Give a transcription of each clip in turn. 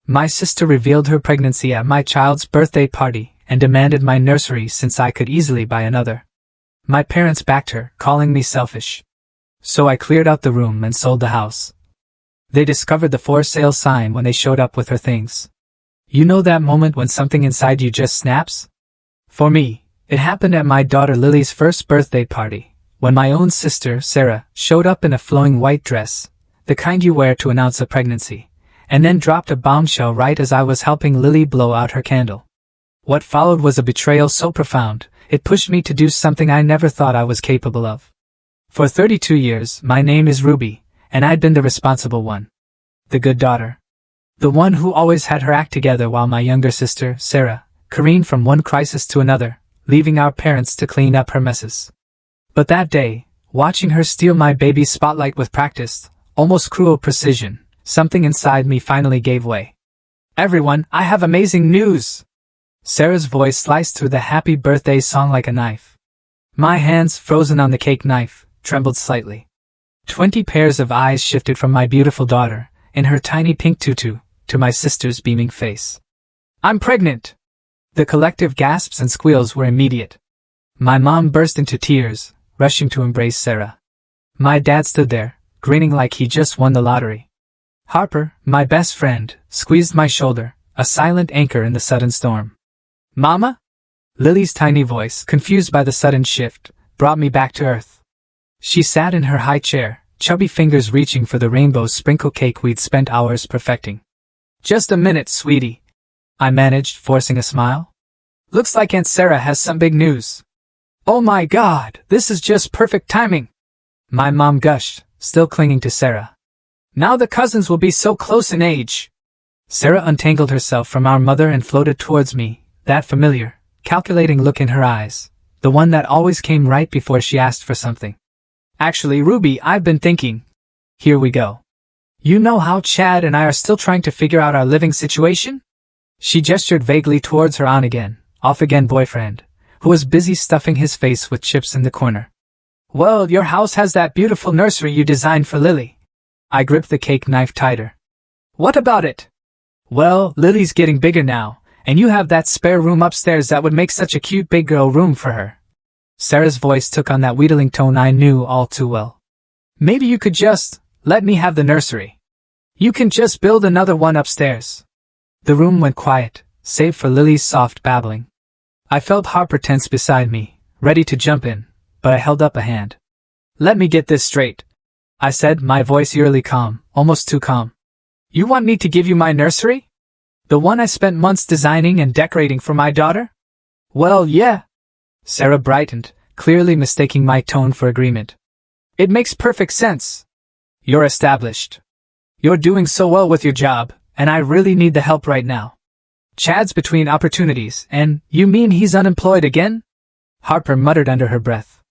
My sister revealed her pregnancy at my child's birthday party and demanded my nursery since I could easily buy another. My parents backed her, calling me selfish. So I cleared out the room and sold the house. They discovered the for sale sign when they showed up with her things. You know that moment when something inside you just snaps? For me, it happened at my daughter Lily's first birthday party, when my own sister, Sarah, showed up in a flowing white dress, the kind you wear to announce a pregnancy, and then dropped a bombshell right as I was helping Lily blow out her candle. What followed was a betrayal so profound, it pushed me to do something I never thought I was capable of. For 32 years, my name is Ruby, and I'd been the responsible one. The good daughter. The one who always had her act together while my younger sister, Sarah, careened from one crisis to another, leaving our parents to clean up her messes. But that day, watching her steal my baby's spotlight with practiced, almost cruel precision, something inside me finally gave way. Everyone, I have amazing news! Sarah's voice sliced through the happy birthday song like a knife. My hands, frozen on the cake knife, trembled slightly. 20 pairs of eyes shifted from my beautiful daughter, in her tiny pink tutu, to my sister's beaming face. I'm pregnant! The collective gasps and squeals were immediate. My mom burst into tears, rushing to embrace Sarah. My dad stood there, grinning like he just won the lottery. Harper, my best friend, squeezed my shoulder, a silent anchor in the sudden storm. Mama? Lily's tiny voice, confused by the sudden shift, brought me back to earth. She sat in her high chair, chubby fingers reaching for the rainbow sprinkle cake we'd spent hours perfecting. Just a minute, sweetie, I managed, forcing a smile. Looks like Aunt Sarah has some big news. Oh my God, this is just perfect timing. My mom gushed, still clinging to Sarah. Now the cousins will be so close in age. Sarah untangled herself from our mother and floated towards me, that familiar, calculating look in her eyes, the one that always came right before she asked for something. Actually, Ruby, I've been thinking. Here we go. You know how Chad and I are still trying to figure out our living situation? She gestured vaguely towards her on-again, off-again boyfriend, who was busy stuffing his face with chips in the corner. Well, your house has that beautiful nursery you designed for Lily. I gripped the cake knife tighter. What about it? Well, Lily's getting bigger now, and you have that spare room upstairs that would make such a cute big girl room for her. Sarah's voice took on that wheedling tone I knew all too well. Maybe you could just let me have the nursery. You can just build another one upstairs. The room went quiet, save for Lily's soft babbling. I felt Harper tense beside me, ready to jump in, but I held up a hand. Let me get this straight, I said, my voice eerily calm, almost too calm. You want me to give you my nursery? The one I spent months designing and decorating for my daughter? Well, yeah. Sarah brightened, clearly mistaking my tone for agreement. It makes perfect sense. You're established. You're doing so well with your job, and I really need the help right now. Chad's between opportunities, and you mean he's unemployed again? Harper muttered under her breath.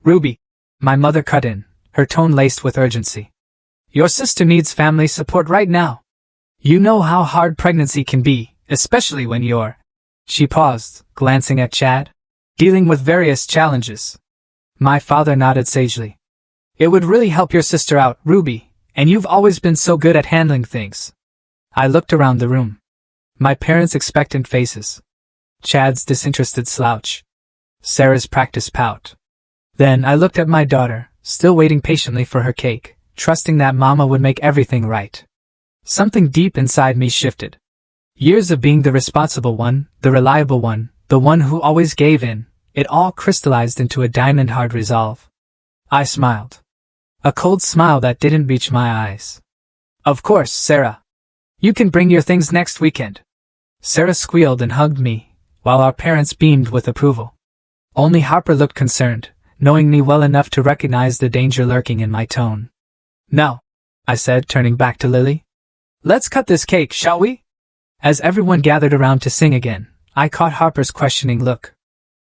Ruby, my mother cut in, her tone laced with urgency. Your sister needs family support right now. You know how hard pregnancy can be, especially when you're... She paused, glancing at Chad. Dealing with various challenges. My father nodded sagely. It would really help your sister out, Ruby, and you've always been so good at handling things. I looked around the room. My parents' expectant faces. Chad's disinterested slouch. Sarah's practiced pout. Then I looked at my daughter, still waiting patiently for her cake, trusting that Mama would make everything right. Something deep inside me shifted. Years of being the responsible one, the reliable one, the one who always gave in, it all crystallized into a diamond-hard resolve. I smiled. A cold smile that didn't reach my eyes. Of course, Sarah. You can bring your things next weekend. Sarah squealed and hugged me, while our parents beamed with approval. Only Harper looked concerned, knowing me well enough to recognize the danger lurking in my tone. No, I said, turning back to Lily. Let's cut this cake, shall we? As everyone gathered around to sing again, I caught Harper's questioning look.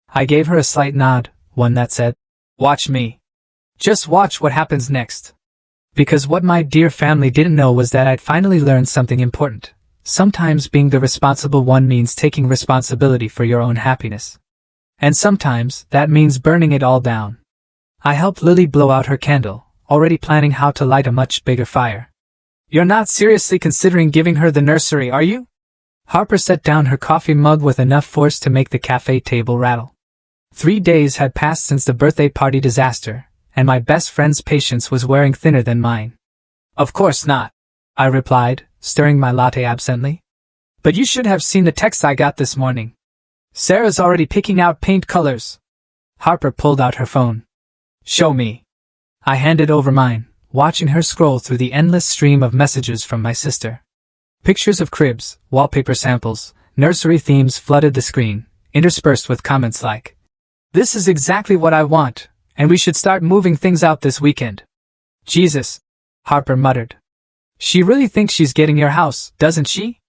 I gave her a slight nod, one that said, watch me. Just watch what happens next. Because what my dear family didn't know was that I'd finally learned something important. Sometimes being the responsible one means taking responsibility for your own happiness. And sometimes that means burning it all down. I helped Lily blow out her candle, already planning how to light a much bigger fire. You're not seriously considering giving her the nursery, are you? Harper set down her coffee mug with enough force to make the cafe table rattle. 3 days had passed since the birthday party disaster, and my best friend's patience was wearing thinner than mine. Of course not, I replied, stirring my latte absently. But you should have seen the text I got this morning. Sarah's already picking out paint colors. Harper pulled out her phone. Show me. I handed over mine, watching her scroll through the endless stream of messages from my sister. Pictures of cribs, wallpaper samples, nursery themes flooded the screen, interspersed with comments like, "This is exactly what I want, and we should start moving things out this weekend." Jesus, Harper muttered. She really thinks she's getting your house, doesn't she?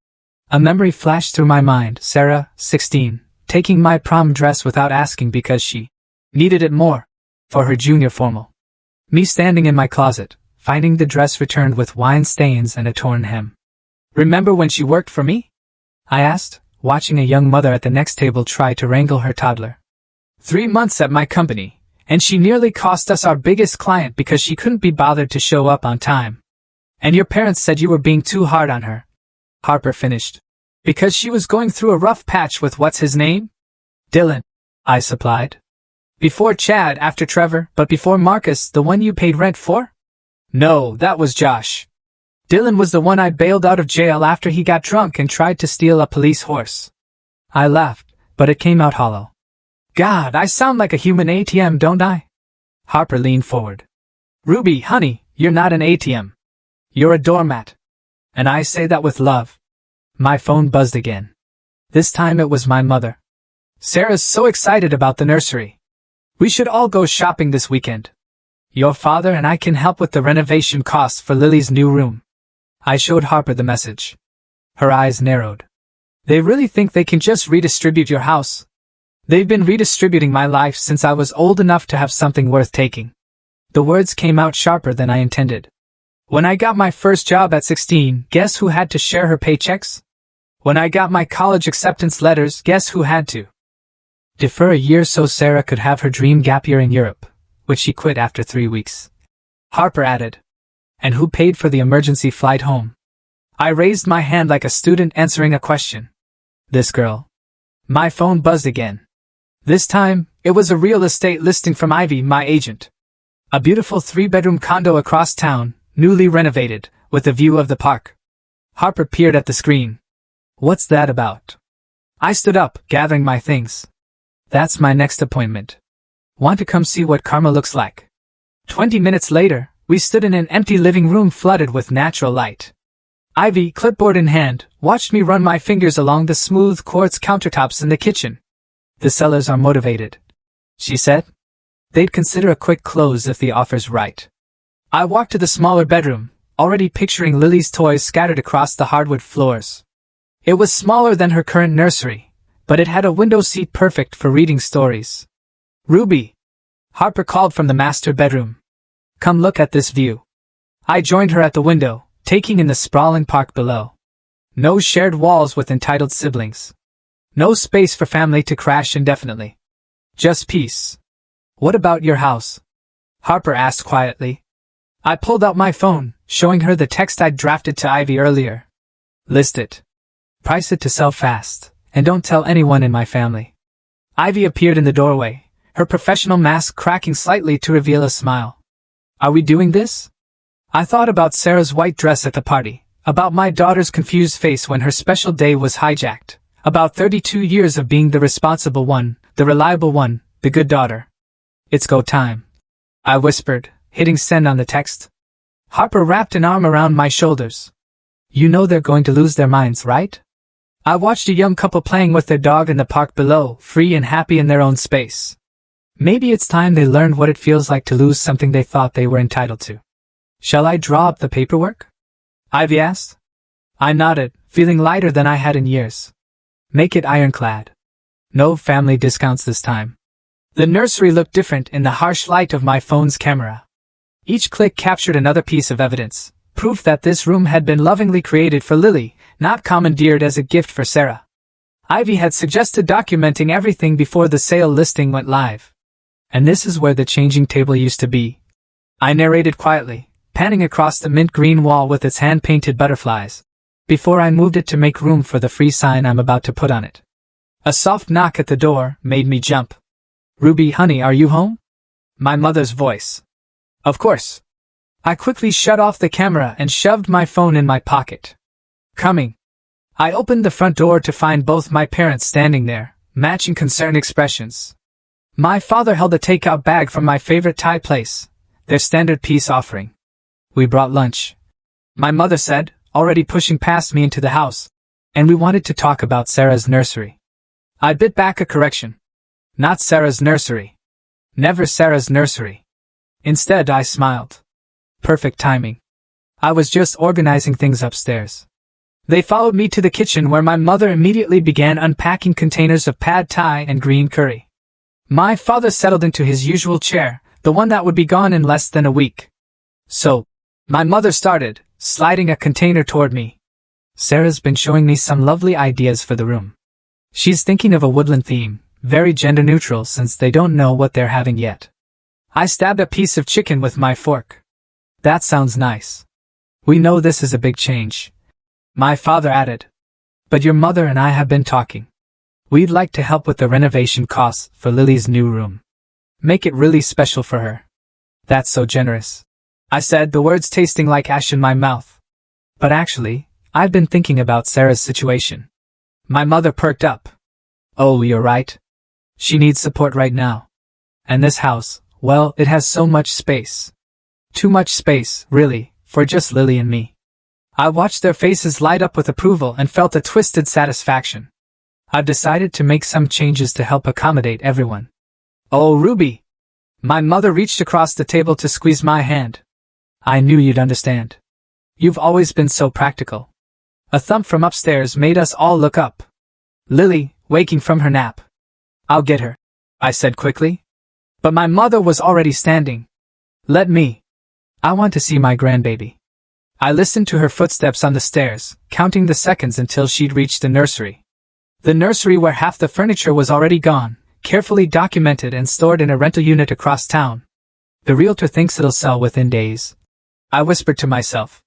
A memory flashed through my mind. Sarah, 16, taking my prom dress without asking because she needed it more for her junior formal. Me standing in my closet, finding the dress returned with wine stains and a torn hem. Remember when she worked for me? I asked, watching a young mother at the next table try to wrangle her toddler. 3 months at my company, and she nearly cost us our biggest client because she couldn't be bothered to show up on time. And your parents said you were being too hard on her. Harper finished. Because she was going through a rough patch with what's his name? Dylan, I supplied. Before Chad, after Trevor, but before Marcus, the one you paid rent for? No, that was Josh. Dylan was the one I bailed out of jail after he got drunk and tried to steal a police horse. I laughed, but it came out hollow. God, I sound like a human ATM, don't I? Harper leaned forward. Ruby, honey, you're not an ATM. You're a doormat. And I say that with love. My phone buzzed again. This time it was my mother. Sarah's so excited about the nursery. We should all go shopping this weekend. Your father and I can help with the renovation costs for Lily's new room. I showed Harper the message. Her eyes narrowed. They really think they can just redistribute your house? They've been redistributing my life since I was old enough to have something worth taking. The words came out sharper than I intended. When I got my first job at 16, guess who had to share her paychecks? When I got my college acceptance letters, guess who had to defer a year so Sarah could have her dream gap year in Europe, which she quit after 3 weeks. Harper added. And who paid for the emergency flight home? I raised my hand like a student answering a question. This girl. My phone buzzed again. This time, it was a real estate listing from Ivy, my agent. A beautiful 3-bedroom condo across town, newly renovated, with a view of the park. Harper peered at the screen. What's that about? I stood up, gathering my things. That's my next appointment. Want to come see what karma looks like? 20 minutes later, we stood in an empty living room flooded with natural light. Ivy, clipboard in hand, watched me run my fingers along the smooth quartz countertops in the kitchen. The sellers are motivated, she said. They'd consider a quick close if the offer's right. I walked to the smaller bedroom, already picturing Lily's toys scattered across the hardwood floors. It was smaller than her current nursery, but it had a window seat perfect for reading stories. Ruby, Harper called from the master bedroom. Come look at this view. I joined her at the window, taking in the sprawling park below. No shared walls with entitled siblings. No space for family to crash indefinitely. Just peace. What about your house? Harper asked quietly. I pulled out my phone, showing her the text I'd drafted to Ivy earlier. List it. Price it to sell fast, and don't tell anyone in my family. Ivy appeared in the doorway, her professional mask cracking slightly to reveal a smile. Are we doing this? I thought about Sarah's white dress at the party, about my daughter's confused face when her special day was hijacked, about 32 years of being the responsible one, the reliable one, the good daughter. It's go time, I whispered, hitting send on the text. Harper wrapped an arm around my shoulders. You know they're going to lose their minds, right? I watched a young couple playing with their dog in the park below, free and happy in their own space. Maybe it's time they learned what it feels like to lose something they thought they were entitled to. Shall I draw up the paperwork? Ivy asked. I nodded, feeling lighter than I had in years. Make it ironclad. No family discounts this time. The nursery looked different in the harsh light of my phone's camera. Each click captured another piece of evidence, proof that this room had been lovingly created for Lily, not commandeered as a gift for Sarah. Ivy had suggested documenting everything before the sale listing went live. And this is where the changing table used to be. I narrated quietly, panning across the mint green wall with its hand-painted butterflies, before I moved it to make room for the free sign I'm about to put on it. A soft knock at the door made me jump. "Ruby, honey, are you home?" My mother's voice. Of course. I quickly shut off the camera and shoved my phone in my pocket. Coming. I opened the front door to find both my parents standing there, matching concerned expressions. My father held a takeout bag from my favorite Thai place, their standard peace offering. "We brought lunch," my mother said, already pushing past me into the house, "and we wanted to talk about Sarah's nursery." I bit back a correction. Not Sarah's nursery. Never Sarah's nursery. Instead, I smiled. Perfect timing. I was just organizing things upstairs. They followed me to the kitchen where my mother immediately began unpacking containers of pad thai and green curry. My father settled into his usual chair, the one that would be gone in less than a week. "So," my mother started, sliding a container toward me. "Sarah's been showing me some lovely ideas for the room. She's thinking of a woodland theme, very gender neutral since they don't know what they're having yet." I stabbed a piece of chicken with my fork. "That sounds nice. We know this is a big change," my father added. "But your mother and I have been talking. We'd like to help with the renovation costs for Lily's new room. Make it really special for her." "That's so generous," I said, the words tasting like ash in my mouth. "But actually, I've been thinking about Sarah's situation." My mother perked up. "Oh, you're right. She needs support right now. And this house, well, it has so much space. Too much space, really, for just Lily and me." I watched their faces light up with approval and felt a twisted satisfaction. I've decided to make some changes to help accommodate everyone. "Oh, Ruby!" My mother reached across the table to squeeze my hand. "I knew you'd understand. You've always been so practical." A thump from upstairs made us all look up. Lily, waking from her nap. "I'll get her," I said quickly. But my mother was already standing. "Let me. I want to see my grandbaby." I listened to her footsteps on the stairs, counting the seconds until she'd reached the nursery. The nursery where half the furniture was already gone, carefully documented and stored in a rental unit across town. "The realtor thinks it'll sell within days," I whispered to myself.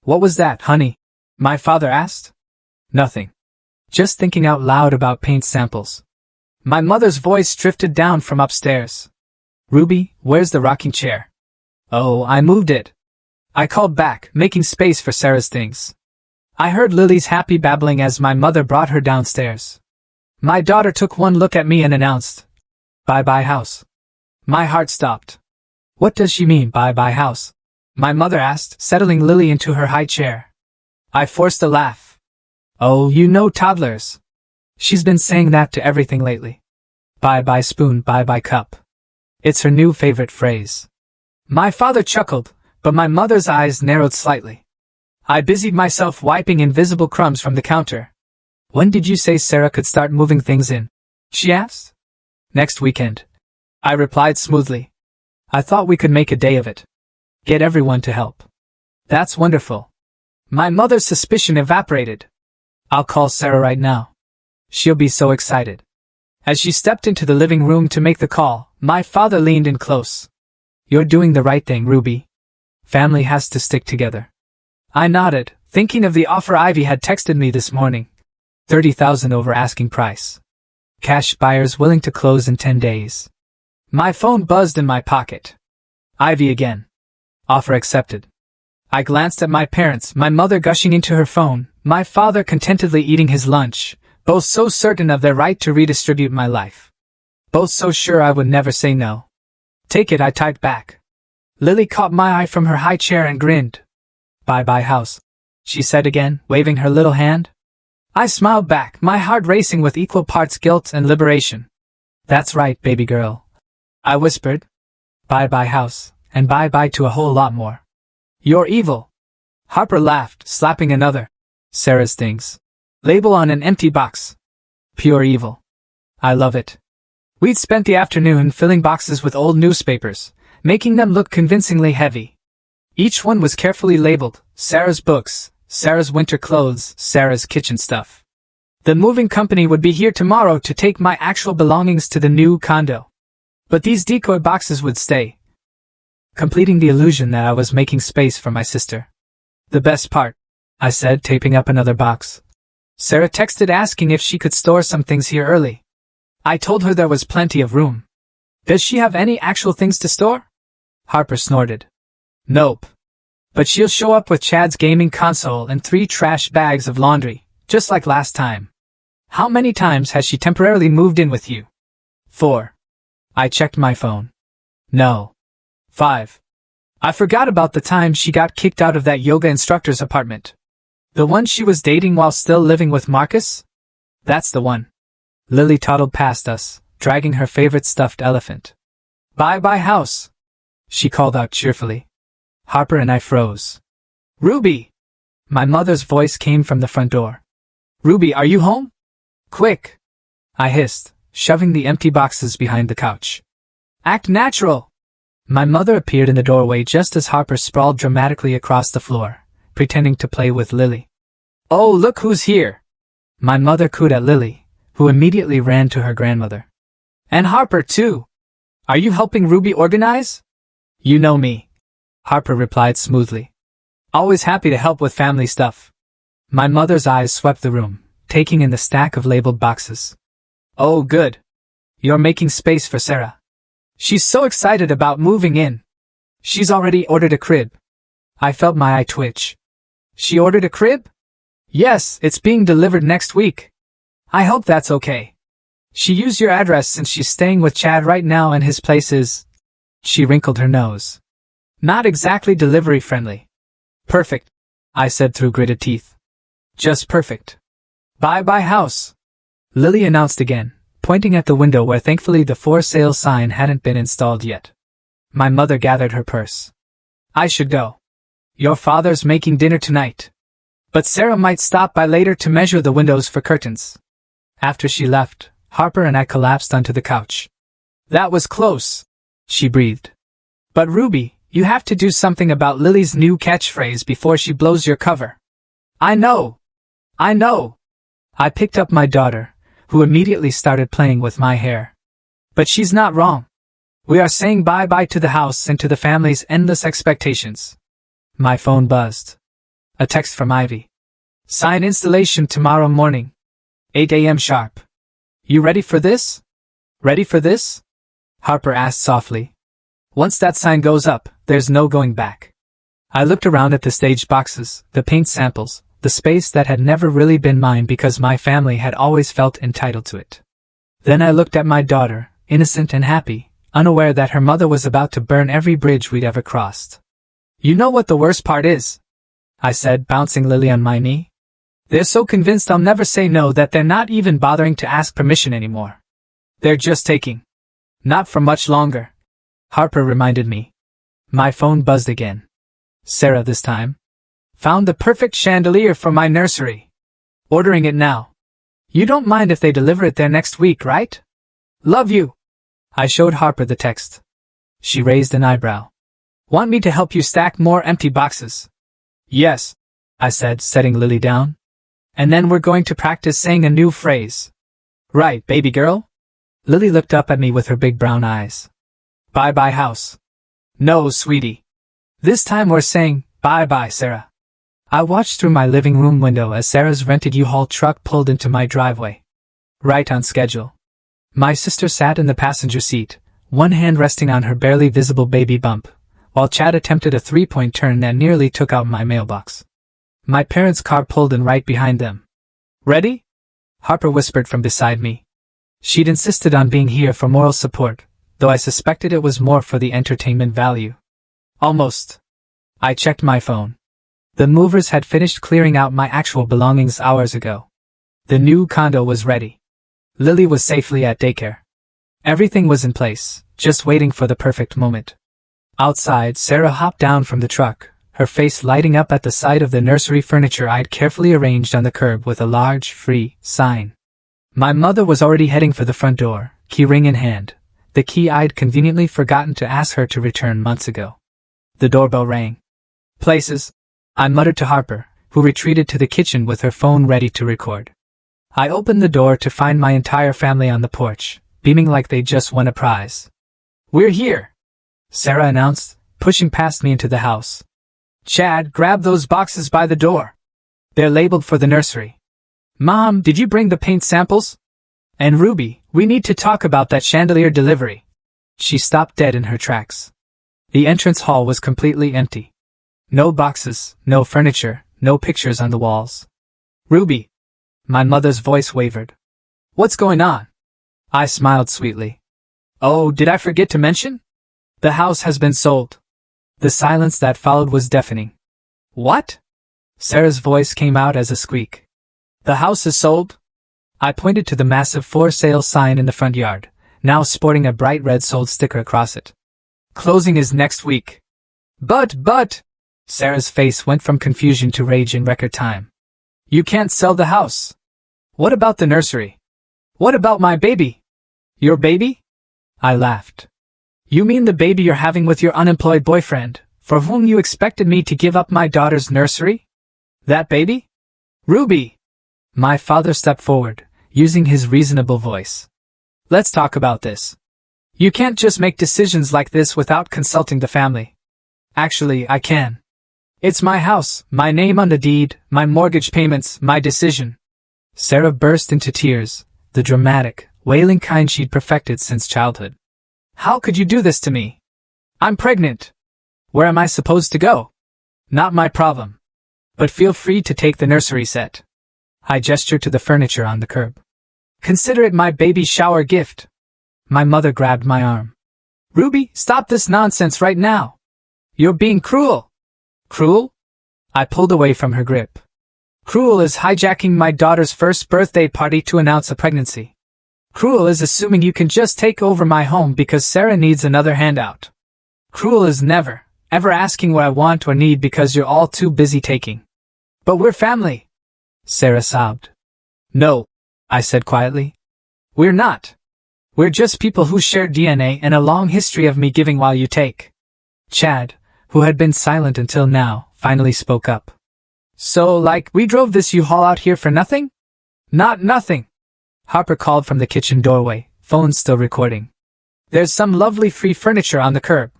"What was that, honey?" my father asked. "Nothing. Just thinking out loud about paint samples." My mother's voice drifted down from upstairs. "Ruby, where's the rocking chair?" "Oh, I moved it," I called back, making space for Sarah's things. I heard Lily's happy babbling as my mother brought her downstairs. My daughter took one look at me and announced, "Bye-bye house." My heart stopped. "What does she mean, bye-bye house?" my mother asked, settling Lily into her high chair. I forced a laugh. "Oh, you know toddlers. She's been saying that to everything lately. Bye-bye spoon, bye-bye cup. It's her new favorite phrase." My father chuckled, but my mother's eyes narrowed slightly. I busied myself wiping invisible crumbs from the counter. "When did you say Sarah could start moving things in?" she asked. "Next weekend," I replied smoothly. "I thought we could make a day of it. Get everyone to help." "That's wonderful." My mother's suspicion evaporated. "I'll call Sarah right now. She'll be so excited." As she stepped into the living room to make the call, my father leaned in close. "You're doing the right thing, Ruby. Family has to stick together." I nodded, thinking of the offer Ivy had texted me this morning. 30,000 over asking price. Cash buyers willing to close in 10 days. My phone buzzed in my pocket. Ivy again. Offer accepted. I glanced at my parents, my mother gushing into her phone, my father contentedly eating his lunch, both so certain of their right to redistribute my life. Both so sure I would never say no. "Take it," I typed back. Lily caught my eye from her high chair and grinned. "Bye-bye house," she said again, waving her little hand. I smiled back, my heart racing with equal parts guilt and liberation. "That's right, baby girl," I whispered. "Bye-bye house, and bye-bye to a whole lot more." "You're evil." Harper laughed, slapping another Sarah's things label on an empty box. "Pure evil." I love it. We'd spent the afternoon filling boxes with old newspapers, making them look convincingly heavy. Each one was carefully labeled, Sarah's books, Sarah's winter clothes, Sarah's kitchen stuff. The moving company would be here tomorrow to take my actual belongings to the new condo. But these decoy boxes would stay. completing the illusion that I was making space for my sister. The best part, I said, taping up another box. Sarah texted asking if she could store some things here early. I told her there was plenty of room. Does she have any actual things to store? Harper snorted. Nope. But she'll show up with Chad's gaming console and 3 trash bags of laundry, just like last time. How many times has she temporarily moved in with you? 4. I checked my phone. No. 5. I forgot about the time she got kicked out of that yoga instructor's apartment. The one she was dating while still living with Marcus? That's the one. Lily toddled past us, dragging her favorite stuffed elephant. Bye-bye house, she called out cheerfully. Harper and I froze. Ruby! My mother's voice came from the front door. Ruby, are you home? Quick! I hissed, shoving the empty boxes behind the couch. Act natural! My mother appeared in the doorway just as Harper sprawled dramatically across the floor, pretending to play with Lily. Oh, look who's here! My mother cooed at Lily, who immediately ran to her grandmother. And Harper, too! Are you helping Ruby organize? You know me, Harper replied smoothly. Always happy to help with family stuff. My mother's eyes swept the room, taking in the stack of labeled boxes. Oh, good. You're making space for Sarah. She's so excited about moving in. She's already ordered a crib. I felt my eye twitch. She ordered a crib? Yes, it's being delivered next week. I hope that's okay. She used your address since she's staying with Chad right now and his place is... She wrinkled her nose. Not exactly delivery friendly. Perfect, I said through gritted teeth. Just perfect. Bye-bye house, Lily announced again, pointing at the window where thankfully the for sale sign hadn't been installed yet. My mother gathered her purse. I should go. Your father's making dinner tonight. But Sarah might stop by later to measure the windows for curtains. After she left, Harper and I collapsed onto the couch. That was close, she breathed. But Ruby, you have to do something about Lily's new catchphrase before she blows your cover. I know. I know. I picked up my daughter, who immediately started playing with my hair. But she's not wrong. We are saying bye-bye to the house and to the family's endless expectations. My phone buzzed. A text from Ivy. Sign installation tomorrow morning. 8 a.m. sharp. You ready for this? Ready for this? Harper asked softly. Once that sign goes up, there's no going back. I looked around at the staged boxes, the paint samples, the space that had never really been mine because my family had always felt entitled to it. Then I looked at my daughter, innocent and happy, unaware that her mother was about to burn every bridge we'd ever crossed. You know what the worst part is? I said, bouncing Lily on my knee. They're so convinced I'll never say no that they're not even bothering to ask permission anymore. They're just taking. Not for much longer, Harper reminded me. My phone buzzed again. Sarah this time. Found the perfect chandelier for my nursery. Ordering it now. You don't mind if they deliver it there next week, right? Love you. I showed Harper the text. She raised an eyebrow. Want me to help you stack more empty boxes? Yes, I said, setting Lily down. And then we're going to practice saying a new phrase. Right, baby girl? Lily looked up at me with her big brown eyes. Bye-bye house. No, sweetie. This time we're saying, bye-bye, Sarah. I watched through my living room window as Sarah's rented U-Haul truck pulled into my driveway. Right on schedule. My sister sat in the passenger seat, one hand resting on her barely visible baby bump, while Chad attempted a three-point turn that nearly took out my mailbox. My parents' car pulled in right behind them. Ready? Harper whispered from beside me. She'd insisted on being here for moral support, though I suspected it was more for the entertainment value. Almost. I checked my phone. The movers had finished clearing out my actual belongings hours ago. The new condo was ready. Lily was safely at daycare. Everything was in place, just waiting for the perfect moment. Outside, Sarah hopped down from the truck, her face lighting up at the sight of the nursery furniture I'd carefully arranged on the curb with a large, free sign. My mother was already heading for the front door, key ring in hand, the key I'd conveniently forgotten to ask her to return months ago. The doorbell rang. Places, I muttered to Harper, who retreated to the kitchen with her phone ready to record. I opened the door to find my entire family on the porch, beaming like they'd just won a prize. We're here, Sarah announced, pushing past me into the house. Chad, grab those boxes by the door. They're labeled for the nursery. Mom, did you bring the paint samples? And Ruby, we need to talk about that chandelier delivery. She stopped dead in her tracks. The entrance hall was completely empty. No boxes, no furniture, no pictures on the walls. Ruby. My mother's voice wavered. What's going on? I smiled sweetly. Oh, did I forget to mention? The house has been sold. The silence that followed was deafening. What? Sarah's voice came out as a squeak. The house is sold? I pointed to the massive for sale sign in the front yard, now sporting a bright red sold sticker across it. Closing is next week. But, Sarah's face went from confusion to rage in record time. You can't sell the house. What about the nursery? What about my baby? Your baby? I laughed. You mean the baby you're having with your unemployed boyfriend, for whom you expected me to give up my daughter's nursery? That baby? Ruby! My father stepped forward, using his reasonable voice. Let's talk about this. You can't just make decisions like this without consulting the family. Actually, I can. It's my house, my name on the deed, my mortgage payments, my decision. Sarah burst into tears, the dramatic, wailing kind she'd perfected since childhood. How could you do this to me? I'm pregnant. Where am I supposed to go? Not my problem. But feel free to take the nursery set. I gestured to the furniture on the curb. Consider it my baby shower gift. My mother grabbed my arm. Ruby, stop this nonsense right now. You're being cruel. Cruel? I pulled away from her grip. Cruel is hijacking my daughter's first birthday party to announce a pregnancy. Cruel is assuming you can just take over my home because Sarah needs another handout. Cruel is never, ever asking what I want or need because you're all too busy taking. But we're family. Sarah sobbed. No, I said quietly. We're not. We're just people who share DNA and a long history of me giving while you take. Chad, who had been silent until now, finally spoke up. So, like, we drove this U-Haul out here for nothing? Not nothing. Harper called from the kitchen doorway, phone still recording. There's some lovely free furniture on the curb.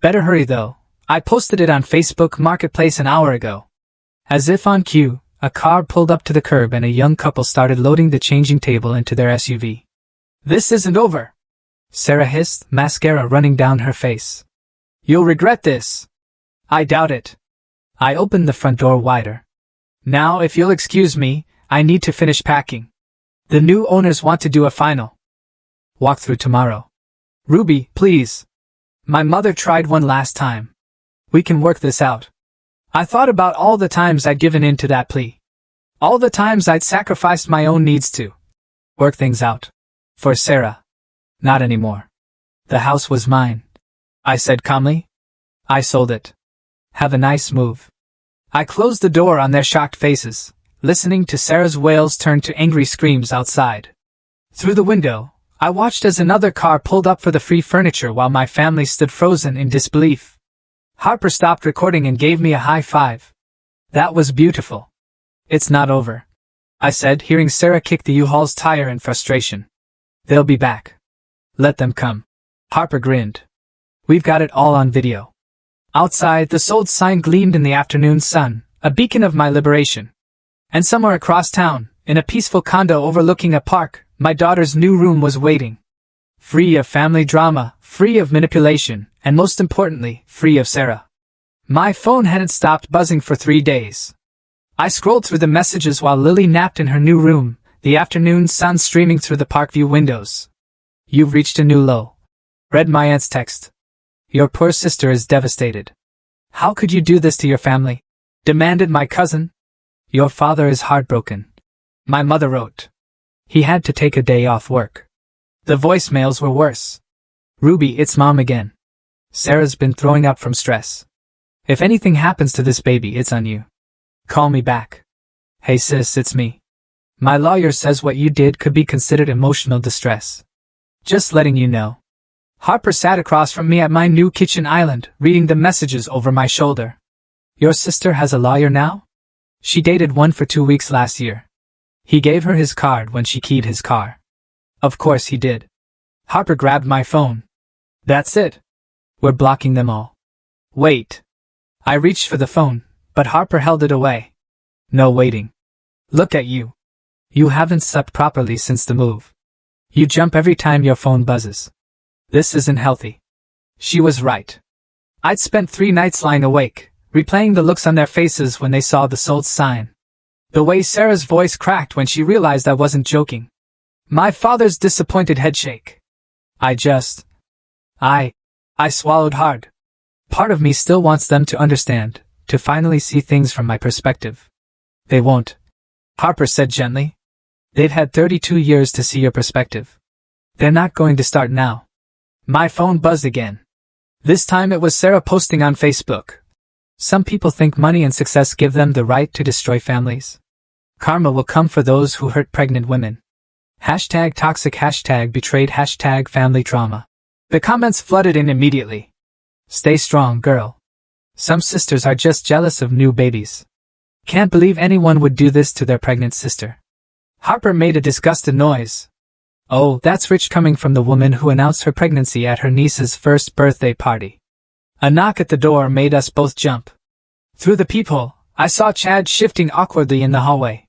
Better hurry though. I posted it on Facebook Marketplace an hour ago. As if on cue, a car pulled up to the curb and a young couple started loading the changing table into their SUV. This isn't over. Sarah hissed, mascara running down her face. You'll regret this. I doubt it. I opened the front door wider. Now, if you'll excuse me, I need to finish packing. The new owners want to do a final walkthrough tomorrow. Ruby, please. My mother tried one last time. We can work this out. I thought about all the times I'd given in to that plea. All the times I'd sacrificed my own needs to work things out. For Sarah. Not anymore. The house was mine. I said calmly. I sold it. Have a nice move. I closed the door on their shocked faces, listening to Sarah's wails turn to angry screams outside. Through the window, I watched as another car pulled up for the free furniture while my family stood frozen in disbelief. Harper stopped recording and gave me a high five. That was beautiful. It's not over, I said, hearing Sarah kick the U-Haul's tire in frustration. They'll be back. Let them come. Harper grinned. We've got it all on video. Outside, the sold sign gleamed in the afternoon sun, a beacon of my liberation. And somewhere across town, in a peaceful condo overlooking a park, my daughter's new room was waiting. Free of family drama, free of manipulation, and most importantly, free of Sarah. My phone hadn't stopped buzzing for 3 days. I scrolled through the messages while Lily napped in her new room, the afternoon sun streaming through the park-view windows. You've reached a new low. Read my aunt's text. Your poor sister is devastated. How could you do this to your family? Demanded my cousin. Your father is heartbroken. My mother wrote. He had to take a day off work. The voicemails were worse. Ruby, it's mom again. Sarah's been throwing up from stress. If anything happens to this baby, it's on you. Call me back. Hey sis, it's me. My lawyer says what you did could be considered emotional distress. Just letting you know. Harper sat across from me at my new kitchen island, reading the messages over my shoulder. Your sister has a lawyer now? She dated one for 2 weeks last year. He gave her his card when she keyed his car. Of course he did. Harper grabbed my phone. That's it. We're blocking them all. Wait. I reached for the phone, but Harper held it away. No waiting. Look at you. You haven't slept properly since the move. You jump every time your phone buzzes. This isn't healthy. She was right. I'd spent 3 nights lying awake, replaying the looks on their faces when they saw the sold sign. The way Sarah's voice cracked when she realized I wasn't joking. My father's disappointed headshake. I swallowed hard. Part of me still wants them to understand, to finally see things from my perspective. They won't, Harper said gently. They've had 32 years to see your perspective. They're not going to start now. My phone buzzed again. This time it was Sarah posting on Facebook. Some people think money and success give them the right to destroy families. Karma will come for those who hurt pregnant women. Hashtag toxic, hashtag betrayed, hashtag family trauma. The comments flooded in immediately. Stay strong, girl. Some sisters are just jealous of new babies. Can't believe anyone would do this to their pregnant sister. Harper made a disgusted noise. Oh, that's rich coming from the woman who announced her pregnancy at her niece's first birthday party. A knock at the door made us both jump. Through the peephole, I saw Chad shifting awkwardly in the hallway.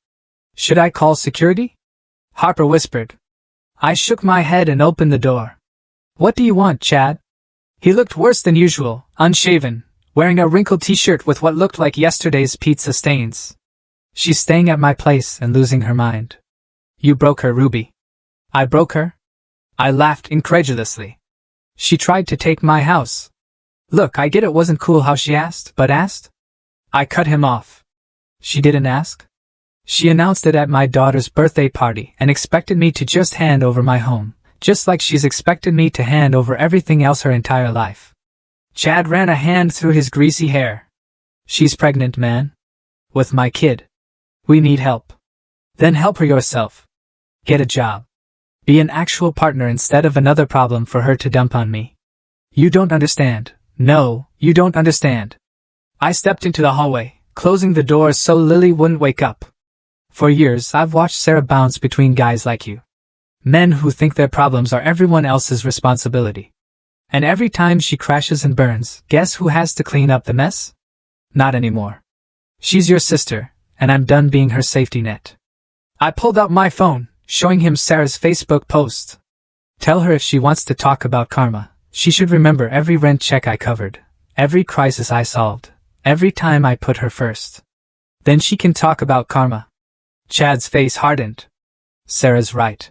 Should I call security? Harper whispered. I shook my head and opened the door. What do you want, Chad? He looked worse than usual, unshaven, wearing a wrinkled t-shirt with what looked like yesterday's pizza stains. She's staying at my place and losing her mind. You broke her, Ruby. I broke her? I laughed incredulously. She tried to take my house. Look, I get it wasn't cool how she asked, but asked? I cut him off. She didn't ask? She announced it at my daughter's birthday party and expected me to just hand over my home, just like she's expected me to hand over everything else her entire life. Chad ran a hand through his greasy hair. She's pregnant, man. With my kid. We need help. Then help her yourself. Get a job. Be an actual partner instead of another problem for her to dump on me. You don't understand. No, you don't understand. I stepped into the hallway, closing the door so Lily wouldn't wake up. For years I've watched Sarah bounce between guys like you. Men who think their problems are everyone else's responsibility. And every time she crashes and burns, guess who has to clean up the mess? Not anymore. She's your sister, and I'm done being her safety net. I pulled out my phone, showing him Sarah's Facebook post. Tell her if she wants to talk about karma, she should remember every rent check I covered, every crisis I solved, every time I put her first. Then she can talk about karma. Chad's face hardened. Sarah's right.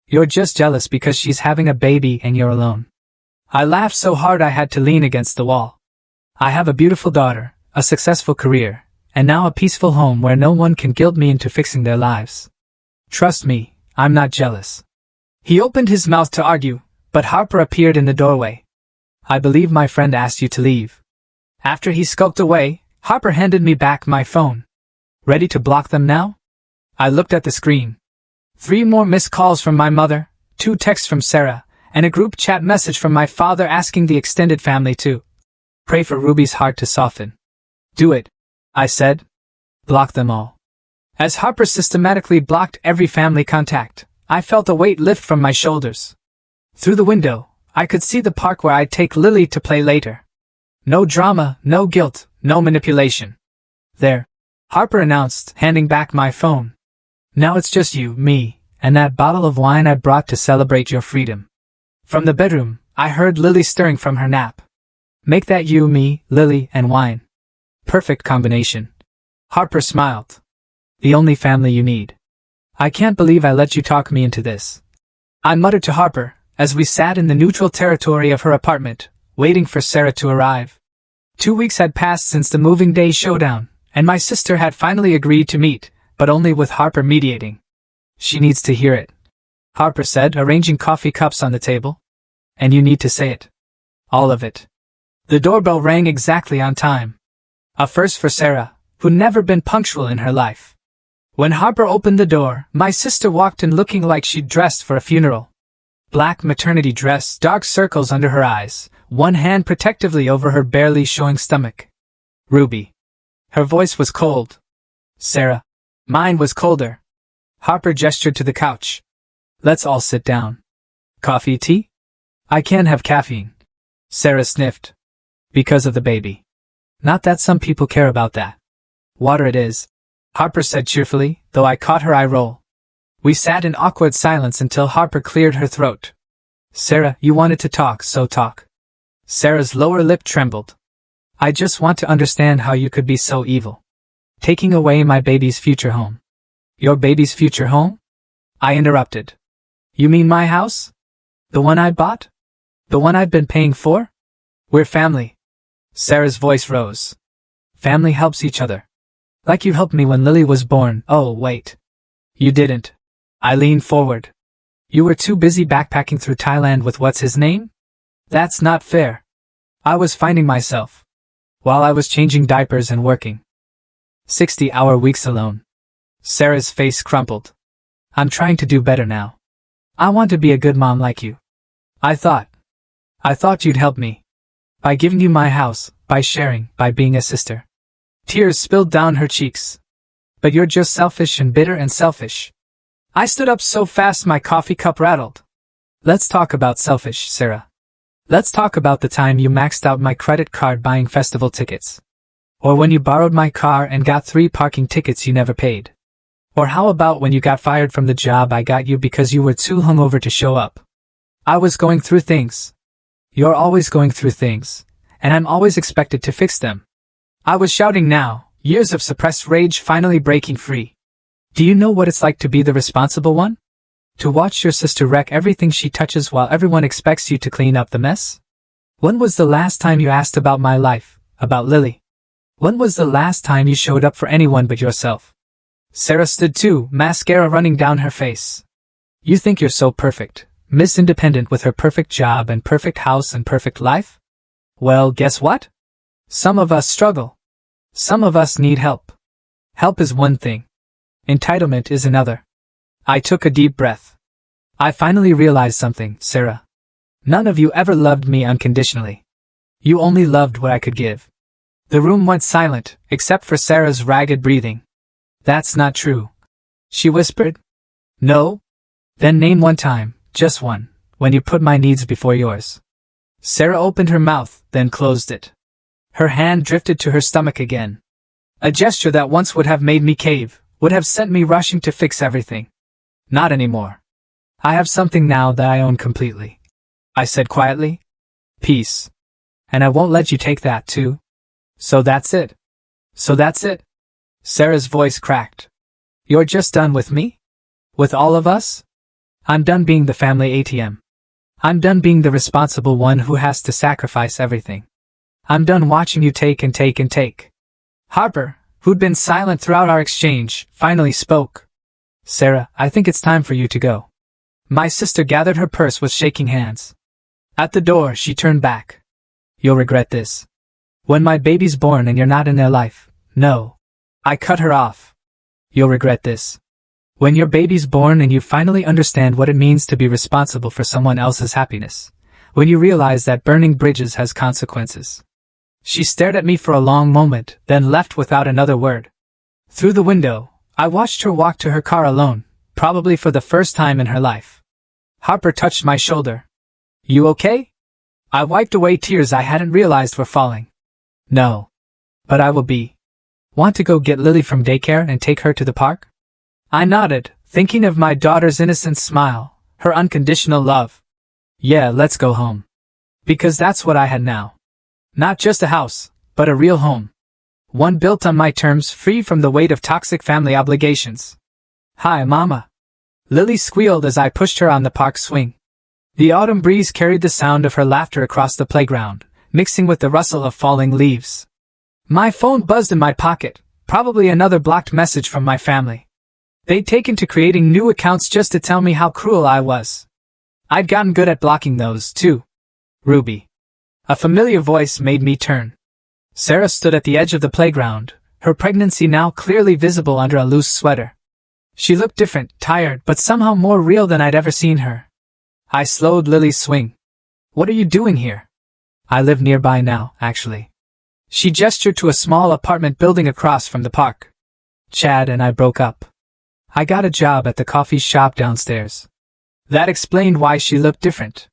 You're just jealous because she's having a baby and you're alone. I laughed so hard I had to lean against the wall. I have a beautiful daughter, a successful career, and now a peaceful home where no one can guilt me into fixing their lives. Trust me, I'm not jealous. He opened his mouth to argue, but Harper appeared in the doorway. I believe my friend asked you to leave. After he skulked away, Harper handed me back my phone. Ready to block them now? I looked at the screen. 3 more missed calls from my mother, 2 texts from Sarah, and a group chat message from my father asking the extended family to pray for Ruby's heart to soften. Do it, I said. Block them all. As Harper systematically blocked every family contact, I felt a weight lift from my shoulders. Through the window, I could see the park where I'd take Lily to play later. No drama, no guilt, no manipulation. There, Harper announced, handing back my phone. Now it's just you, me, and that bottle of wine I brought to celebrate your freedom. From the bedroom, I heard Lily stirring from her nap. Make that you, me, Lily, and wine. Perfect combination. Harper smiled. The only family you need. I can't believe I let you talk me into this. I muttered to Harper, as we sat in the neutral territory of her apartment, waiting for Sarah to arrive. 2 weeks had passed since the moving day showdown, and my sister had finally agreed to meet, but only with Harper mediating. She needs to hear it, Harper said, arranging coffee cups on the table. And you need to say it. All of it. The doorbell rang exactly on time. A first for Sarah, who'd never been punctual in her life. When Harper opened the door, my sister walked in looking like she'd dressed for a funeral. Black maternity dress, dark circles under her eyes, one hand protectively over her barely showing stomach. Ruby. Her voice was cold. Sarah. Mine was colder. Harper gestured to the couch. Let's all sit down. Coffee, tea? I can't have caffeine. Sarah sniffed. Because of the baby. Not that some people care about that. Water it is, Harper said cheerfully, though I caught her eye roll. We sat in awkward silence until Harper cleared her throat. Sarah, you wanted to talk, so talk. Sarah's lower lip trembled. I just want to understand how you could be so evil. Taking away my baby's future home. Your baby's future home? I interrupted. You mean my house? The one I bought? The one I've been paying for? We're family. Sarah's voice rose. Family helps each other. Like you helped me when Lily was born. Oh, wait. You didn't. I leaned forward. You were too busy backpacking through Thailand with what's his name? That's not fair. I was finding myself. While I was changing diapers and working. 60-hour weeks alone. Sarah's face crumpled. I'm trying to do better now. I want to be a good mom like you. I thought you'd help me. By giving you my house, by sharing, by being a sister. Tears spilled down her cheeks. But you're just selfish and bitter and selfish. I stood up so fast my coffee cup rattled. Let's talk about selfish, Sarah. Let's talk about the time you maxed out my credit card buying festival tickets. Or when you borrowed my car and got 3 parking tickets you never paid. Or how about when you got fired from the job I got you because you were too hungover to show up. I was going through things. You're always going through things, and I'm always expected to fix them. I was shouting now, years of suppressed rage finally breaking free. Do you know what it's like to be the responsible one? To watch your sister wreck everything she touches while everyone expects you to clean up the mess? When was the last time you asked about my life, about Lily? When was the last time you showed up for anyone but yourself? Sarah stood too, mascara running down her face. You think you're so perfect, Miss Independent with her perfect job and perfect house and perfect life? Well, guess what? Some of us struggle. Some of us need help. Help is one thing. Entitlement is another. I took a deep breath. I finally realized something, Sarah. None of you ever loved me unconditionally. You only loved what I could give. The room went silent, except for Sarah's ragged breathing. That's not true. She whispered. No? Then name one time, just one, when you put my needs before yours. Sarah opened her mouth, then closed it. Her hand drifted to her stomach again. A gesture that once would have made me cave, would have sent me rushing to fix everything. Not anymore. I have something now that I own completely. I said quietly. Peace. And I won't let you take that too. So that's it. So that's it. Sarah's voice cracked. You're just done with me? With all of us? I'm done being the family ATM. I'm done being the responsible one who has to sacrifice everything. I'm done watching you take and take and take. Harper, who'd been silent throughout our exchange, finally spoke. Sarah, I think it's time for you to go. My sister gathered her purse with shaking hands. At the door, she turned back. You'll regret this. When my baby's born and you're not in their life, no. I cut her off. You'll regret this. When your baby's born and you finally understand what it means to be responsible for someone else's happiness. When you realize that burning bridges has consequences. She stared at me for a long moment, then left without another word. Through the window, I watched her walk to her car alone, probably for the first time in her life. Harper touched my shoulder. You okay? I wiped away tears I hadn't realized were falling. No. But I will be. Want to go get Lily from daycare and take her to the park? I nodded, thinking of my daughter's innocent smile, her unconditional love. Yeah, let's go home. Because that's what I had now. Not just a house, but a real home. One built on my terms, free from the weight of toxic family obligations. Hi, Mama. Lily squealed as I pushed her on the park swing. The autumn breeze carried the sound of her laughter across the playground, mixing with the rustle of falling leaves. My phone buzzed in my pocket, probably another blocked message from my family. They'd taken to creating new accounts just to tell me how cruel I was. I'd gotten good at blocking those, too. Ruby. A familiar voice made me turn. Sarah stood at the edge of the playground, her pregnancy now clearly visible under a loose sweater. She looked different, tired, but somehow more real than I'd ever seen her. I slowed Lily's swing. What are you doing here? I live nearby now, actually. She gestured to a small apartment building across from the park. Chad and I broke up. I got a job at the coffee shop downstairs. That explained why she looked different.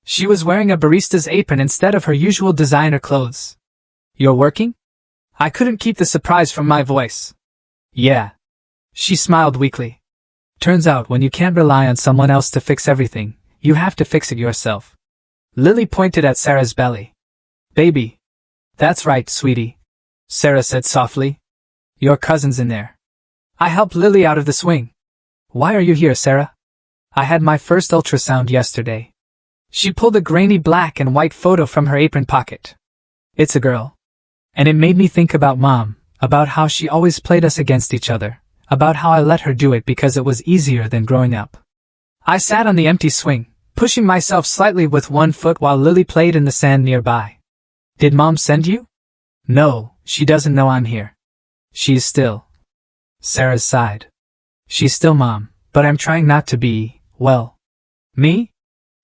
She was wearing a barista's apron instead of her usual designer clothes. You're working? I couldn't keep the surprise from my voice. Yeah. She smiled weakly. Turns out when you can't rely on someone else to fix everything, you have to fix it yourself. Lily pointed at Sarah's belly. Baby. That's right, sweetie, Sarah said softly. Your cousin's in there. I helped Lily out of the swing. Why are you here, Sarah? I had my first ultrasound yesterday. She pulled a grainy black and white photo from her apron pocket. It's a girl. And it made me think about Mom, about how she always played us against each other, about how I let her do it because it was easier than growing up. I sat on the empty swing, pushing myself slightly with one foot while Lily played in the sand nearby. Did Mom send you? No, she doesn't know I'm here. She's still. Sarah sighed. She's still Mom, but I'm trying not to be, well. Me?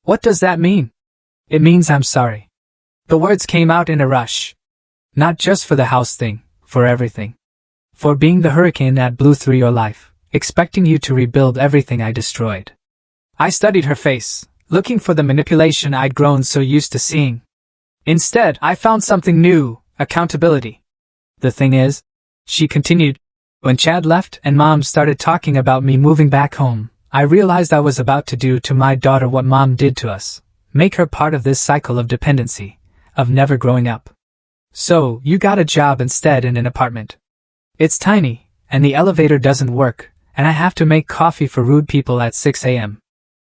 What does that mean? It means I'm sorry. The words came out in a rush. Not just for the house thing, for everything. For being the hurricane that blew through your life, expecting you to rebuild everything I destroyed. I studied her face, looking for the manipulation I'd grown so used to seeing. Instead, I found something new, accountability. The thing is, she continued, when Chad left and Mom started talking about me moving back home, I realized I was about to do to my daughter what Mom did to us, make her part of this cycle of dependency, of never growing up. So, you got a job instead in an apartment. It's tiny, and the elevator doesn't work, and I have to make coffee for rude people at 6 a.m.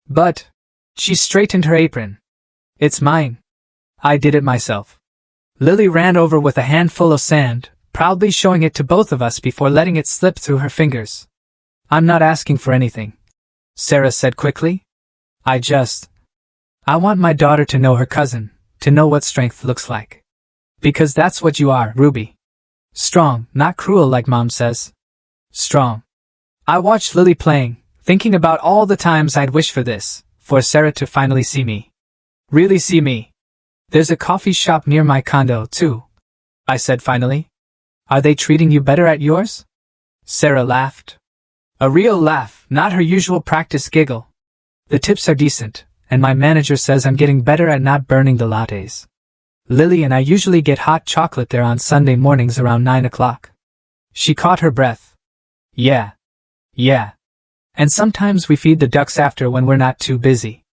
But, she straightened her apron. It's mine. I did it myself. Lily ran over with a handful of sand, proudly showing it to both of us before letting it slip through her fingers. I'm not asking for anything, Sarah said quickly. I want my daughter to know her cousin, to know what strength looks like. Because that's what you are, Ruby. Strong, not cruel like Mom says. Strong. I watched Lily playing, thinking about all the times I'd wish for this, for Sarah to finally see me. Really see me. There's a coffee shop near my condo, too, I said finally. Are they treating you better at yours? Sarah laughed. A real laugh, not her usual practice giggle. The tips are decent, and my manager says I'm getting better at not burning the lattes. Lily and I usually get hot chocolate there on Sunday mornings around 9 o'clock. She caught her breath. Yeah. And sometimes we feed the ducks after when we're not too busy.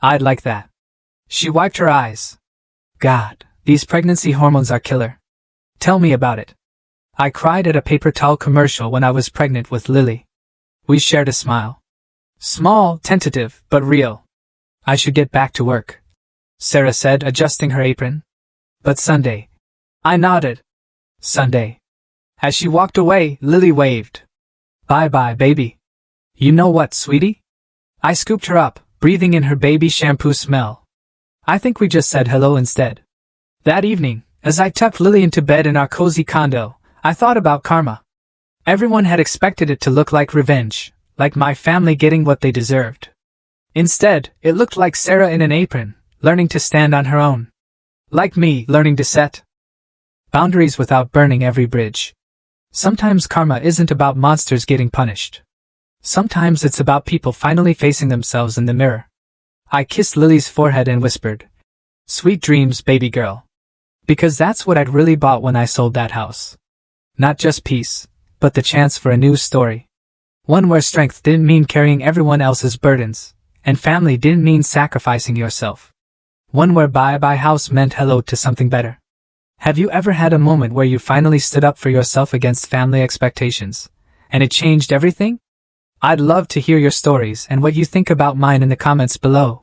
I'd like that. She wiped her eyes. God, these pregnancy hormones are killer. Tell me about it. I cried at a paper towel commercial when I was pregnant with Lily. We shared a smile. Small, tentative, but real. I should get back to work, Sarah said, adjusting her apron. But Sunday. I nodded. Sunday. As she walked away, Lily waved. Bye-bye, baby. You know what, sweetie? I scooped her up, breathing in her baby shampoo smell. I think we just said hello instead. That evening, as I tucked Lily into bed in our cozy condo, I thought about karma. Everyone had expected it to look like revenge, like my family getting what they deserved. Instead, it looked like Sarah in an apron, learning to stand on her own. Like me, learning to set boundaries without burning every bridge. Sometimes karma isn't about monsters getting punished. Sometimes it's about people finally facing themselves in the mirror. I kissed Lily's forehead and whispered, "Sweet dreams, baby girl." Because that's what I'd really bought when I sold that house. Not just peace, but the chance for a new story. One where strength didn't mean carrying everyone else's burdens, and family didn't mean sacrificing yourself. One where bye-bye house meant hello to something better. Have you ever had a moment where you finally stood up for yourself against family expectations, and it changed everything? I'd love to hear your stories and what you think about mine in the comments below.